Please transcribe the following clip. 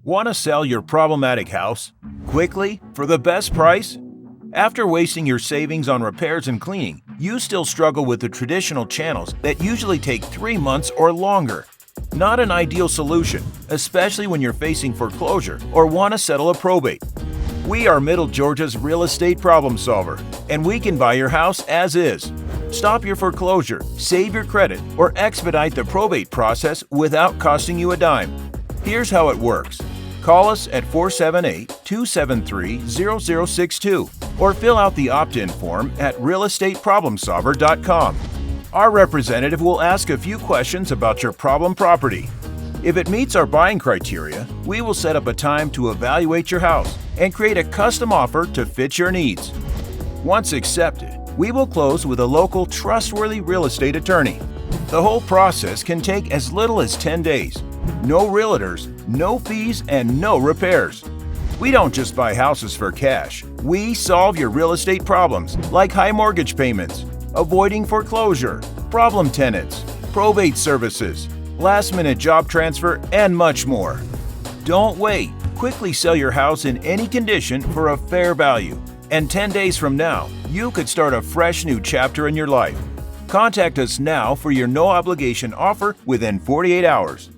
Want to sell your problematic house quickly for the best price? After wasting your savings on repairs and cleaning, you still struggle with the traditional channels that usually take 3 months or longer. Not an ideal solution, especially when you're facing foreclosure or want to settle a probate. We are Middle Georgia's real estate problem solver, and we can buy your house as is. Stop your foreclosure, save your credit, or expedite the probate process without costing you a dime. Here's how it works. Call us at 478-273-0062 or fill out the opt-in form at realestateproblemsolver.com. Our representative will ask a few questions about your problem property. If it meets our buying criteria, we will set up a time to evaluate your house and create a custom offer to fit your needs. Once accepted, we will close with a local trustworthy real estate attorney. The whole process can take as little as 10 days. No realtors, no fees, and no repairs. We don't just buy houses for cash. We solve your real estate problems like high mortgage payments, avoiding foreclosure, problem tenants, probate services, last-minute job transfer, and much more. Don't wait. Quickly sell your house in any condition for a fair value. And 10 days from now, you could start a fresh new chapter in your life. Contact us now for your no-obligation offer within 48 hours.